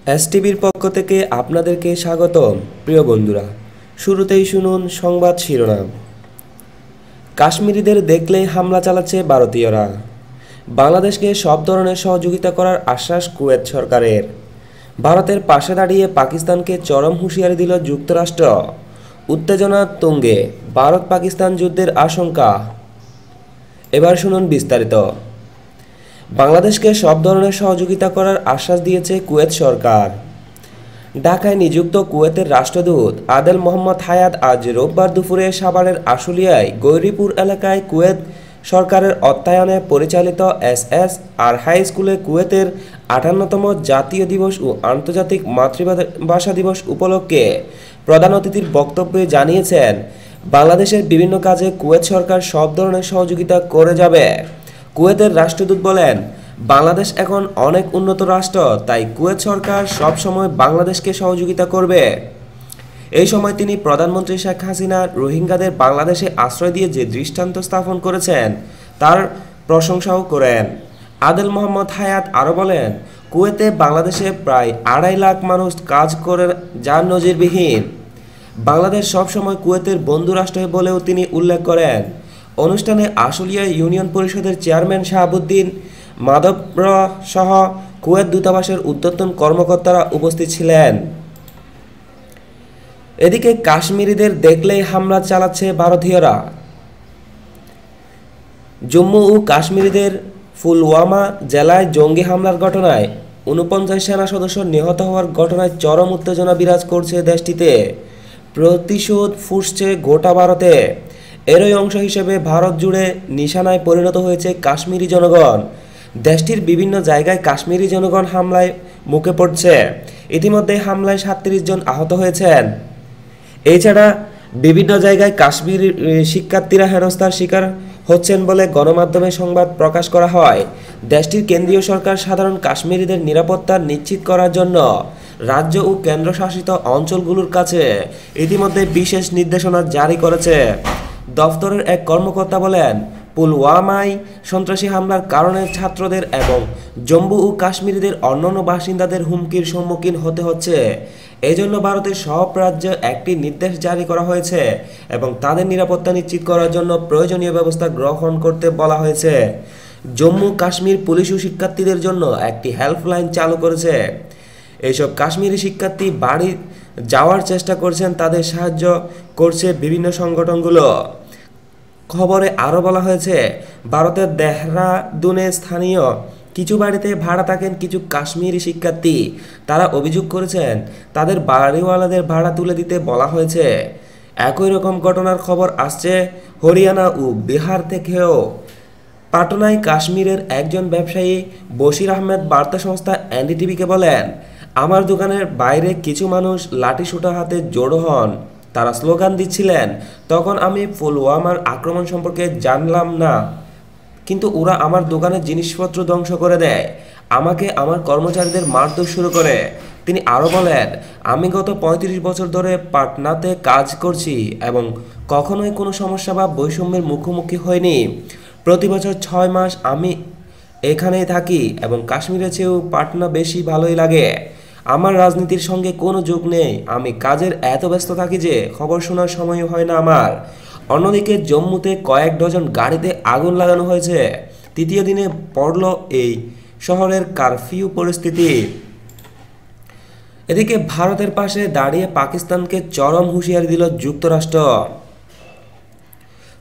এসটিভির পক্ষ থেকে আপনাদেরকে স্বাগতম। প্রিয় বন্ধুরা, শুরুতেই শুনুন সংবাদ শিরোনাম। কাশ্মীরিদের দেখলেই হামলা চালাচ্ছে ভারতীয়রা। বাংলাদেশকে সব ধরনের সহযোগিতা করার আশ্বাস কুয়েত সরকারের। ভারতের পাশে দাঁড়িয়ে পাকিস্তানকে চরম হুঁশিয়ারি দিল যুক্তরাষ্ট্র। উত্তেজনা তুঙ্গে, ভারত পাকিস্তান যুদ্ধের আশঙ্কা। এবার শুনুন বিস্তারিত। বাংলাদেশকে সব ধরনের সহযোগিতা করার আশ্বাস দিয়েছে কুয়েত সরকার। ঢাকায় নিযুক্ত কুয়েতের রাষ্ট্রদূত আদেল মোহাম্মদ হায়াত আজ রোববার দুপুরে সাভারের আশুলিয়ায় গৌরীপুর এলাকায় কুয়েত সরকারের অর্থায়নে পরিচালিত এস.এস. হাই স্কুলে কুয়েতের ৫৮তম জাতীয় দিবস ও আন্তর্জাতিক মাতৃভাষা দিবস উপলক্ষে প্রধান অতিথির বক্তব্যে জানিয়েছেন, বাংলাদেশের বিভিন্ন কাজে কুয়েত সরকার সব ধরনের সহযোগিতা করে যাবে। কুয়েতের রাষ্ট্রদূত বলেন, বাংলাদেশ এখন অনেক উন্নত রাষ্ট্র, তাই কুয়েত সরকার সব সময় বাংলাদেশকে সহযোগিতা করবে। এই সময় তিনি প্রধানমন্ত্রী শেখ হাসিনা রোহিঙ্গাদের বাংলাদেশে আশ্রয় দিয়ে যে দৃষ্টান্ত স্থাপন করেছেন তার প্রশংসাও করেন। আদেল মোহাম্মদ হায়াত আরও বলেন, কুয়েতে বাংলাদেশে প্রায় ২.৫ লাখ মানুষ কাজ করে, যা নজিরবিহীন। বাংলাদেশ সবসময় কুয়েতের বন্ধু রাষ্ট্র বলেও তিনি উল্লেখ করেন। অনুষ্ঠানে আশুলিয়া ইউনিয়ন পরিষদের চেয়ারম্যান শাহাবুদ্দিন মাধবর সহ কুয়েত দূতাবাসের ঊর্ধ্বতন কর্মকর্তারা উপস্থিত ছিলেন। এদিকে কাশ্মীরিদের দেখলেই হামলা চালাচ্ছে ভারতীয়রা। জম্মু ও কাশ্মীরিদের পুলওয়ামা জেলায় জঙ্গি হামলার ঘটনায় ৪৯ সেনা সদস্য নিহত হওয়ার ঘটনায় চরম উত্তেজনা বিরাজ করছে দেশটিতে। প্রতিশোধ ফুঁসছে গোটা ভারতে। এরই অংশ হিসেবে ভারত জুড়ে নিশানায় পরিণত হয়েছে কাশ্মীরি জনগণ। দেশটির বিভিন্ন জায়গায় কাশ্মীরি জনগণ হামলায় মুখে পড়ছে। ইতিমধ্যে হামলায় ৩৭ জন আহত হয়েছেন। এছাড়া বিভিন্ন জায়গায় কাশ্মীরি শিক্ষার্থীরা হেনস্থার শিকার হচ্ছেন বলে গণমাধ্যমে সংবাদ প্রকাশ করা হয়। দেশটির কেন্দ্রীয় সরকার সাধারণ কাশ্মীরিদের নিরাপত্তা নিশ্চিত করার জন্য রাজ্য ও কেন্দ্রশাসিত অঞ্চলগুলোর কাছে ইতিমধ্যে বিশেষ নির্দেশনা জারি করেছে। দফতরের এক কর্মকর্তা বলেন, পুলওয়ামায় সন্ত্রাসী হামলার কারণে ছাত্রদের এবং জম্মু ও কাশ্মীরিদের অন্যান্য বাসিন্দাদের হুমকির সম্মুখীন হতে হচ্ছে। এজন্য ভারতের সব রাজ্যে একটি নির্দেশ জারি করা হয়েছে এবং তাদের নিরাপত্তা নিশ্চিত করার জন্য প্রয়োজনীয় ব্যবস্থা গ্রহণ করতে বলা হয়েছে। জম্মু কাশ্মীর পুলিশ ও শিক্ষার্থীদের জন্য একটি হেল্পলাইন চালু করেছে। এইসব কাশ্মীরি শিক্ষার্থী বাড়ি যাওয়ার চেষ্টা করছেন, তাদের সাহায্য করছে বিভিন্ন সংগঠনগুলো। খবরে আরও বলা হয়েছে, ভারতের দেহরাদুনে স্থানীয় কিছু বাড়িতে ভাড়া থাকেন কিছু কাশ্মীরি শিক্ষার্থী। তারা অভিযোগ করেছেন, তাদের বাড়িওয়ালাদের ভাড়া তুলে দিতে বলা হয়েছে। একই রকম ঘটনার খবর আসছে হরিয়ানা ও বিহার থেকেও। পাটনায় কাশ্মীরের একজন ব্যবসায়ী বশির আহমেদ বার্তা সংস্থা এনডিটিভিকে বলেন, আমার দোকানের বাইরে কিছু মানুষ লাঠিসোঁটা হাতে জড়ো হন। তারা স্লোগান দিচ্ছিলেন। তখন আমি পুলওয়ামার আক্রমণ সম্পর্কে জানলাম না, কিন্তু ওরা আমার দোকানের জিনিসপত্র ধ্বংস করে দেয়। আমাকে আমার কর্মচারীদের মারধর শুরু করে। তিনি আরও বলেন, আমি গত ৩৫ বছর ধরে পাটনাতে কাজ করছি এবং কখনোই কোনো সমস্যা বা বৈষম্যের মুখোমুখি হয়নি। প্রতি বছর ৬ মাস আমি এখানেই থাকি এবং কাশ্মীরের চেয়েও পাটনা বেশি ভালোই লাগে। আমার রাজনীতির সঙ্গে কোনো যোগ নেই। আমি কাজের এত ব্যস্ত থাকি যে খবর শোনার সময়ও হয় না আমার। অন্যদিকে জম্মুতে কয়েক ডজন গাড়িতে আগুন লাগানো হয়েছে। তৃতীয় দিনে পড়ল এই শহরের কারফিউ পরিস্থিতি। এদিকে ভারতের পাশে দাঁড়িয়ে পাকিস্তানকে চরম হুঁশিয়ারি দিল যুক্তরাষ্ট্র।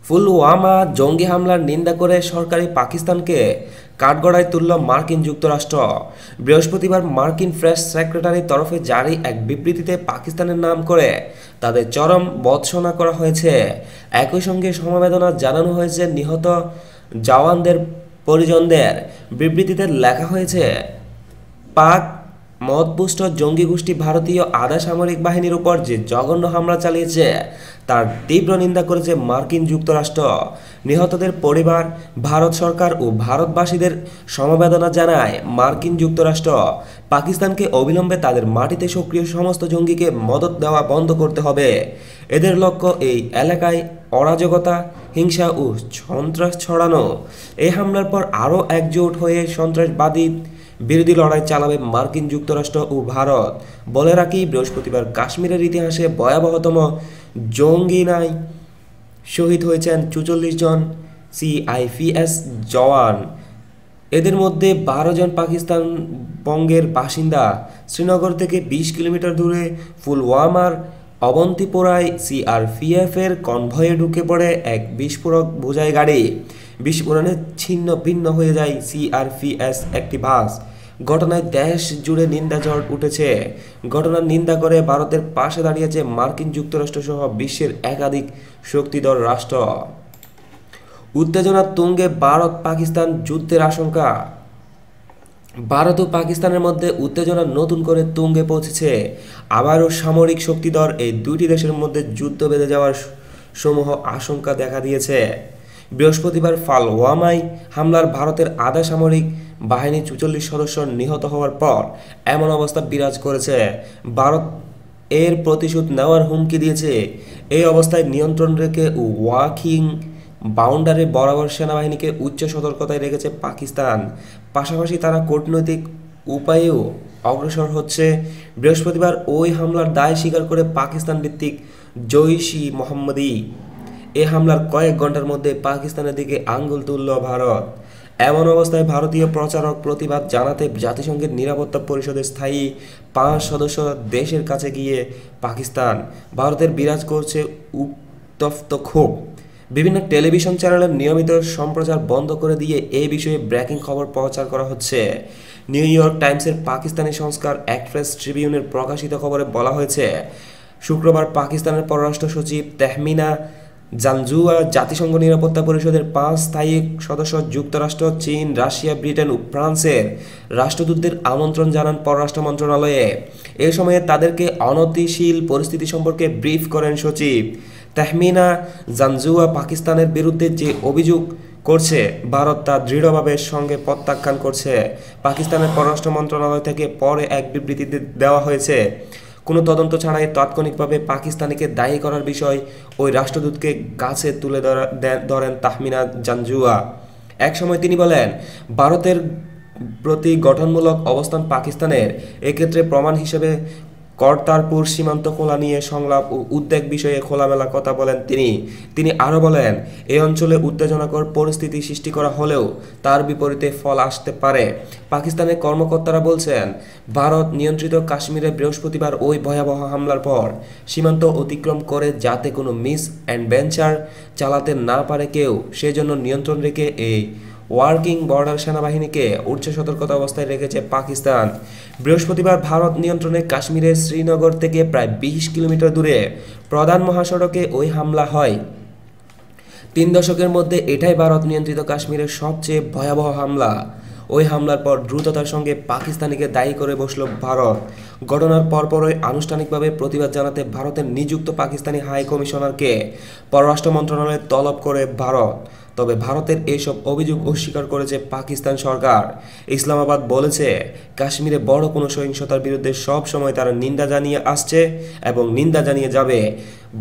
পুলওয়ামা জঙ্গি হামলার নিন্দা করে সরকারি পাকিস্তানকে কাঠগড়ায় তুলল মার্কিন যুক্তরাষ্ট্র। বৃহস্পতিবার মার্কিন প্রেস সেক্রেটারির তরফে জারি এক বিবৃতিতে পাকিস্তানের নাম করে তাদের চরম ভর্ৎসনা করা হয়েছে। একই সঙ্গে সমবেদনা জানানো হয়েছে নিহত জওয়ানদের পরিজনদের। বিবৃতিতে লেখা হয়েছে, পাক মদপুষ্ট জঙ্গি গোষ্ঠী ভারতীয় আধা সামরিক বাহিনীর উপর যে জঘন্য হামলা চালিয়েছে তার তীব্র নিন্দা করেছে মার্কিন যুক্তরাষ্ট্র। নিহতদের পরিবার, ভারত সরকার ও ভারতবাসীদের সমবেদনা জানায় মার্কিন যুক্তরাষ্ট্র। পাকিস্তানকে অবিলম্বে তাদের মাটিতে সক্রিয় সমস্ত জঙ্গিকে মদদ দেওয়া বন্ধ করতে হবে। এদের লক্ষ্য এই এলাকায় অরাজকতা, হিংসা ও সন্ত্রাস ছড়ানো। এই হামলার পর আরও একজোট হয়ে সন্ত্রাসবাদী বিরোধী লড়াই চালাবে মার্কিন যুক্তরাষ্ট্র ও ভারত। বলে রাখি, বৃহস্পতিবার কাশ্মীরের ইতিহাসে ভয়াবহতম জঙ্গিনায় শহীদ হয়েছেন ৪৪ জন সিআইপিএস জওয়ান। এদের মধ্যে ১২ জন পাকিস্তান বঙ্গের বাসিন্দা। শ্রীনগর থেকে ২০ কিলোমিটার দূরে পুলওয়ামার অবন্তিপোরায় সিআরপিএফের কনভয়ে ঢুকে পড়ে এক বিস্ফোরক বোঝাই গাড়ি। বিস্ফোরণে ছিন্ন ভিন্ন হয়ে যায় সিআরপিএস একটি বাস। ঘটনায় দেশ জুড়ে নিন্দা ঝড় উঠেছে। ঘটনার নিন্দা করে ভারতের পাশে দাঁড়িয়েছে মার্কিন যুক্তরাষ্ট্র সহ বিশ্বের একাধিক শক্তিধর রাষ্ট্র। উত্তেজনা তুঙ্গে ভারত পাকিস্তান যুদ্ধের আশঙ্কা। ভারত ও পাকিস্তানের মধ্যে উত্তেজনা নতুন করে তুঙ্গে পৌঁছেছে। আবারও সামরিক শক্তিধর এই দুইটি দেশের মধ্যে যুদ্ধ বেঁধে যাওয়ার সমূহ আশঙ্কা দেখা দিয়েছে। বৃহস্পতিবার পুলওয়ামায় হামলার ভারতের আধা সামরিক বাহিনী ৪৪ সদস্য নিহত হওয়ার পর এমন অবস্থা বিরাজ করেছে। ভারত এর প্রতিশোধ নেওয়ার হুমকি দিয়েছে। এই অবস্থায় নিয়ন্ত্রণ রেখে ওয়াকিং বাউন্ডারি বরাবর সেনাবাহিনীকে উচ্চ সতর্কতায় রেখেছে পাকিস্তান। পাশাপাশি তারা কূটনৈতিক উপায়েও অগ্রসর হচ্ছে। বৃহস্পতিবার ওই হামলার দায় স্বীকার করে পাকিস্তান ভিত্তিক জৈশ-ই মোহাম্মদী এ হামলার কয়েক ঘন্টার মধ্যে পাকিস্তানের দিকে আঙ্গুল তুলল ভারত। এমন অবস্থায় ভারতীয় প্রচারক প্রতিবাদ জানাতে জাতিসংঘের নিরাপত্তা পরিষদের স্থায়ী ৫ সদস্য দেশের কাছে গিয়ে পাকিস্তান। ভারতের বিরাজ করছে উত্তপ্ত ক্ষোভ। বিভিন্ন টেলিভিশন চ্যানেলের নিয়মিত সম্প্রচার বন্ধ করে দিয়ে এই বিষয়ে ব্রেকিং খবর প্রচার করা হচ্ছে। নিউ ইয়র্ক টাইমসের পাকিস্তানি সংস্কার এক্সপ্রেস ট্রিবিউনের প্রকাশিত খবরে বলা হয়েছে, শুক্রবার পাকিস্তানের পররাষ্ট্র সচিব তেহমিনা জানজুয়া জাতিসংঘ নিরাপত্তা পরিষদের ৫ স্থায়ী সদস্য যুক্তরাষ্ট্র, চীন, রাশিয়া, ব্রিটেন ও ফ্রান্সের রাষ্ট্রদূতদের আমন্ত্রণ জানান পররাষ্ট্র মন্ত্রণালয়ে। এ সময়ে তাদেরকে অনতিশীল পরিস্থিতি সম্পর্কে ব্রিফ করেন সচিব। তেহমিনা জানজুয়া পাকিস্তানের বিরুদ্ধে যে অভিযোগ করছে ভারত তা দৃঢ়ভাবে সঙ্গে প্রত্যাখ্যান করছে। পাকিস্তানের পররাষ্ট্র মন্ত্রণালয় থেকে পরে এক বিবৃতি দেওয়া হয়েছে, কোনো তদন্ত ছাড়াই তাৎক্ষণিকভাবে পাকিস্তানিকে দায়ী করার বিষয় ওই রাষ্ট্রদূতকে কাছে তুলে ধরেন তাহমিনা জানজুয়া। এক সময় তিনি বলেন, ভারতের প্রতি গঠনমূলক অবস্থান পাকিস্তানের। এক্ষেত্রে প্রমাণ হিসেবে কর্তারপুর সীমান্ত খোলা নিয়ে সংলাপ ও উদ্বেগ বিষয়ে খোলামেলা কথা বলেন তিনি আরও বলেন, এই অঞ্চলে উত্তেজনাকর পরিস্থিতি সৃষ্টি করা হলেও তার বিপরীতে ফল আসতে পারে। পাকিস্তানের কর্মকর্তারা বলছেন, ভারত নিয়ন্ত্রিত কাশ্মীরে বৃহস্পতিবার ওই ভয়াবহ হামলার পর সীমান্ত অতিক্রম করে যাতে কোনো মিস অ্যাডভেঞ্চার চালাতে না পারে কেউ, সেজন্য নিয়ন্ত্রণ রেখে এই ওয়ার্কিং বর্ডার সেনাবাহিনীকে উচ্চ সতর্কতা অবস্থায় রেখেছে পাকিস্তান। বৃহস্পতিবার ভারত নিয়ন্ত্রণে কাশ্মীরের শ্রীনগর থেকে প্রায় ২০ কিলোমিটার দূরে প্রধান মহাসড়কে ওই হামলা হয়। ৩ দশকের মধ্যে এটাই ভারত নিয়ন্ত্রিত কাশ্মীরের সবচেয়ে ভয়াবহ হামলা। ওই হামলার পর দ্রুততার সঙ্গে পাকিস্তানিকে দায়ী করে বসল ভারত। ঘটনার পরপরই আনুষ্ঠানিকভাবে প্রতিবাদ জানাতে ভারতের নিযুক্ত পাকিস্তানি হাই কমিশনারকে পররাষ্ট্র মন্ত্রণালয়ে তলব করে ভারত। তবে ভারতের এইসব অভিযোগ অস্বীকার করেছে পাকিস্তান সরকার। ইসলামাবাদ বলেছে, কাশ্মীরে বড় কোনো সহিংসতার বিরুদ্ধে সব সময় তারা নিন্দা জানিয়ে আসছে এবং নিন্দা জানিয়ে যাবে।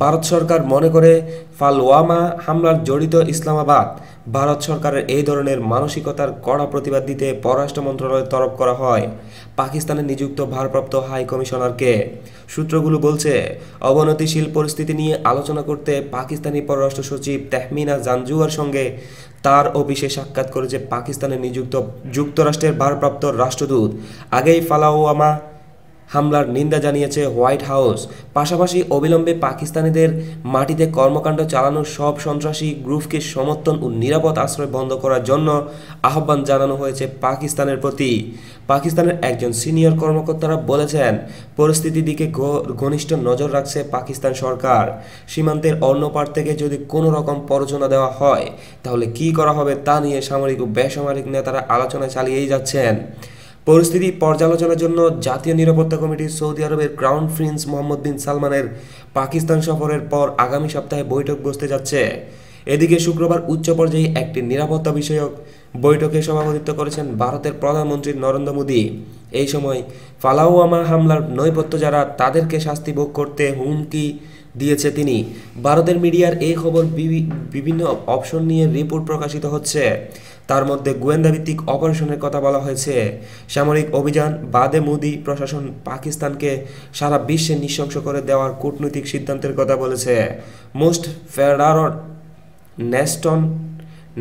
ভারত সরকার মনে করে পুলওয়ামা হামলার জড়িত ইসলামাবাদ। ভারত সরকারের এই ধরনের মানসিকতার কড়া প্রতিবাদ দিতে পররাষ্ট্র মন্ত্রণালয়ের তরফ করা হয় পাকিস্তানে নিযুক্ত ভারপ্রাপ্ত হাই কমিশনারকে। সূত্রগুলো বলছে, অবনতিশীল পরিস্থিতি নিয়ে আলোচনা করতে পাকিস্তানি পররাষ্ট্র সচিব তেহমিনা জানজুয়ার সঙ্গে তার অফিসে সাক্ষাৎ করেছে পাকিস্তানে নিযুক্ত যুক্তরাষ্ট্রের ভারপ্রাপ্ত রাষ্ট্রদূত। আগেই পুলওয়ামা হামলার নিন্দা জানিয়েছে হোয়াইট হাউস। পাশাপাশি অবিলম্বে পাকিস্তানিদের মাটিতে কর্মকাণ্ড চালানোর সব সন্ত্রাসী গ্রুপকে সমর্থন ও নিরাপদ আশ্রয় বন্ধ করার জন্য আহ্বান জানানো হয়েছে পাকিস্তানের প্রতি। পাকিস্তানের একজন সিনিয়র কর্মকর্তারা বলেছেন, পরিস্থিতির দিকে ঘনিষ্ঠ নজর রাখছে পাকিস্তান সরকার। সীমান্তের অন্য পার থেকে যদি কোনো রকম প্ররোচনা দেওয়া হয় তাহলে কি করা হবে তা নিয়ে সামরিক ও বেসামরিক নেতারা আলোচনা চালিয়েই যাচ্ছেন। পরিস্থিতি পর্যালোচনার জন্য জাতীয় নিরাপত্তা কমিটি সৌদি আরবের ক্রাউন প্রিন্স মোহাম্মদ বিন সালমানের পাকিস্তান সফরের পর আগামী সপ্তাহে বৈঠক বসতে যাচ্ছে। এদিকে শুক্রবার উচ্চ পর্যায়ে একটি নিরাপত্তা বিষয়ক বৈঠকে সভাপতিত্ব করেছেন ভারতের প্রধানমন্ত্রী নরেন্দ্র মোদী। এই সময় পুলওয়ামা হামলার নৈপথ্য যারা, তাদেরকে শাস্তি ভোগ করতে হুমকি দিয়েছে তিনি। ভারতের মিডিয়ার এই খবর বিভিন্ন অপশন নিয়ে রিপোর্ট প্রকাশিত হচ্ছে। তার মধ্যে গোয়েন্দাভিত্তিক অপারেশনের কথা বলা হয়েছে। সামরিক অভিযান বাদে মোদি প্রশাসন পাকিস্তানকে সারা বিশ্বে নৃশংস করে দেওয়ার কূটনৈতিক সিদ্ধান্তের কথা বলেছে। মোস্ট ফেডারল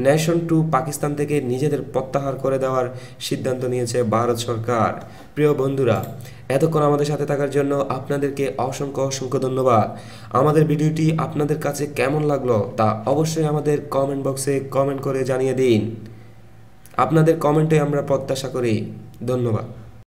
নেশন টু পাকিস্তান থেকে নিজেদের প্রত্যাহার করে দেওয়ার সিদ্ধান্ত নিয়েছে ভারত সরকার। প্রিয় বন্ধুরা, এতক্ষণ আমাদের সাথে থাকার জন্য আপনাদেরকে অসংখ্য অসংখ্য ধন্যবাদ। আমাদের ভিডিওটি আপনাদের কাছে কেমন লাগলো তা অবশ্যই আমাদের কমেন্ট বক্সে কমেন্ট করে জানিয়ে দিন। আপনাদের কমেন্টে আমরা প্রত্যাশা করি। ধন্যবাদ।